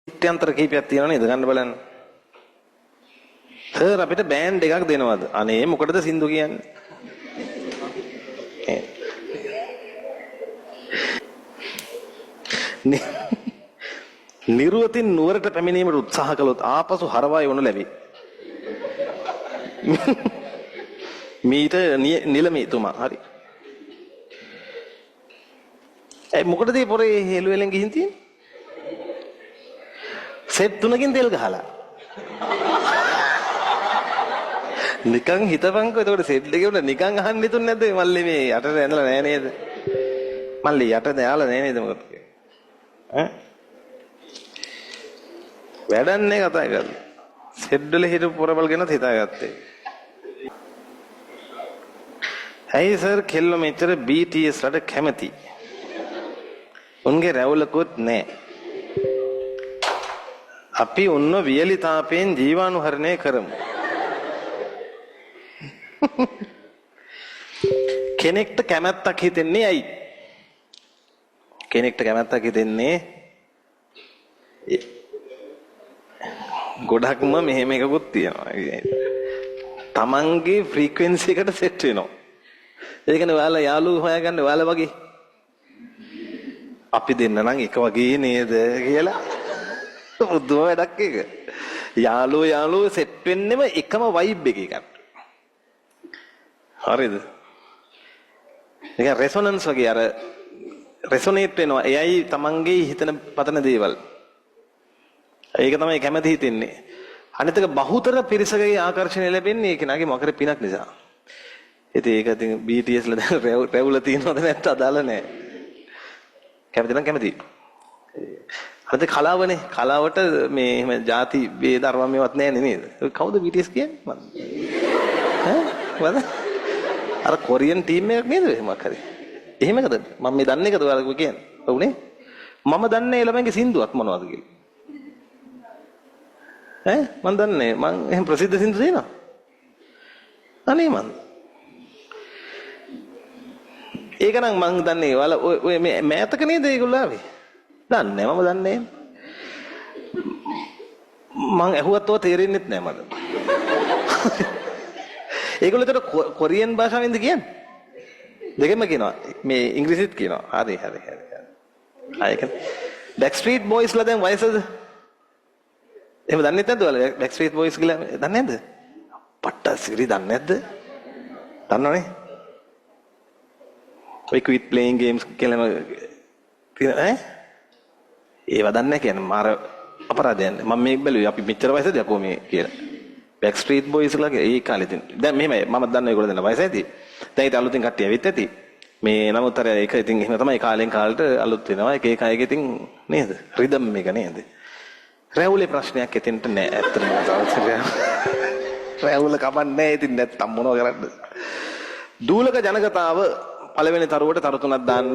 ඉත්‍යන්තර කීපයක් තියෙනවා නේද ගන්න බලන්න. සර් අපිට බෑන්ඩ් එකක් දෙනවද? අනේ මොකටද සින්දු කියන්නේ? නිර්වතින් නුවරට පැමිණීමට උත්සාහ කළොත් ආපසු හරවා යොනු ලැබේ. මීට නිලමේතුමා හරි. ඒ මොකටද මේ පොරේ හෙළුවෙලෙන් ගිහින් තියෙන්නේ? සෙට් තුනකින් තෙල් ගහලා. නිකන් හිතපන්කෝ එතකොට සෙට් එකේ උඩ නිකන් අහන්න හිතුන්නේ නැද්ද මල්ලි මේ යටට ඇඳලා නෑ නේද? මල්ලි යට දාලා නෑ නේද මොකද? ඈ? වැඩන්නේ කතා කරලා. සෙට් වල හිටපු පොරවල් ගැනත් හිතාගත්තේ. ඇයි සර් කෙල්ල මෙච්චර BTS රට කැමති? උන්ගේ රැවුලකුත් නෑ. අපි උන්ව වියලි තාපයෙන් ජීවාණුහරණය කරමු. කෙනෙක්ට කැමැත්තක් හිතෙන්නේ ඇයි? කෙනෙක්ට කැමැත්තක් හිතෙන්නේ ගොඩක්ම මෙහෙම එකකුත් තියෙනවා. තමන්ගේ ෆ්‍රීකවෙන්සි එකට සෙට් වෙනවා. ඒ කියන්නේ ඔයාලා යාළුවෝ හොයාගන්න ඔයාලා වගේ අපි දෙන්න නම් එක වගේ නේද කියලා බුදුම වැඩක් එක. යාළුවෝ සෙට් වෙන්නෙම එකම වයිබ් එකකට. හරිද? ඒක රෙසොනන්ස් වගේ අර රෙසොනේට් වෙනවා. එයයි තමන්ගේ හිතන පතන දේවල්. ඒක තමයි කැමැති හිතෙන්නේ. අනිත් එක බහුතර පිරිසකගේ ආකර්ෂණය ලැබෙන්නේ ඒ කෙනාගේ මොකද පිනක් නිසා. ඉතින් ඒක ඉතින් BTS ලා දැන් රැවුල තියනවද නැත්නම් අදාළ නැහැ. කැමති නම් කැමති. අද කලාවනේ කලාවට මේ එහෙම ಜಾති ભેද අරම මේවත් නැහැ නේද? කවුද BTS කියන්නේ? ඈ වද? අර කොරියන් ටීම් එකක් නේද එහෙමක් හරි. එහෙම එකද? මම මේ දන්නේ එකද ඔයාලා කියන්නේ? ඔව්නේ. මම දන්නේ ඒ ළමයිගේ සින්දුවක් මොනවද කියලා. ඈ මම දන්නේ මම එහෙම ප්‍රසිද්ධ සින්දු දෙනවා. අනේ මම ඒක නම් මං දන්නේ ඔයාලා ඔය මේ මෑතක නේද ඒගොල්ලෝ ආවේ? දන්නේ මම දන්නේ. මං ඇහුවත් ඔය තේරෙන්නෙත් නෑ මට. ඒගොල්ලෝ ඒතර කොරියන් භාෂාවෙන්ද කියන්නේ? දෙකෙන්ම කියනවා. මේ ඉංග්‍රීසිත් කියනවා. හරි. ආයෙක Backstreet Boys ලා දැන් වයසද? එහෙම දන්නේ නැද්ද ඔයාලා Backstreet Boys කියලා දන්නේ නැද්ද? පට්ටසිරි දන්නේ නැද්ද? දන්නවනේ. We quit playing games කියලා ඈ ඒව දන්නේ කියන්නේ මාර අපරාධයක් මම මේක බැලුවේ අපි මෙච්චර වයසද යකෝ මේ කියලා Backstreet Boys ලාගේ ඒ කාලේ තියෙන දැන් මෙහෙමයි මම දන්නවා ඒගොල්ලෝ දෙන වයස ඇති දැන් ඊට අලුතින් කට්ටිය ඇවිත් ඇති මේ නමුත් අර ඒක ඉතින් එහෙම තමයි කාලෙන් කාලට අලුත් වෙනවා එක එක අයගේ ඉතින් නේද රිද්ම් එක නේද රැවුලේ ප්‍රශ්නයක් එතෙන්ට නෑ ඇත්තටම රැවුල කමන්නේ ඉතින් නැත්තම් මොනව කරන්නද දූලක ජනකතාව පළවෙනි තරුවට තරු තුනක් දාන්න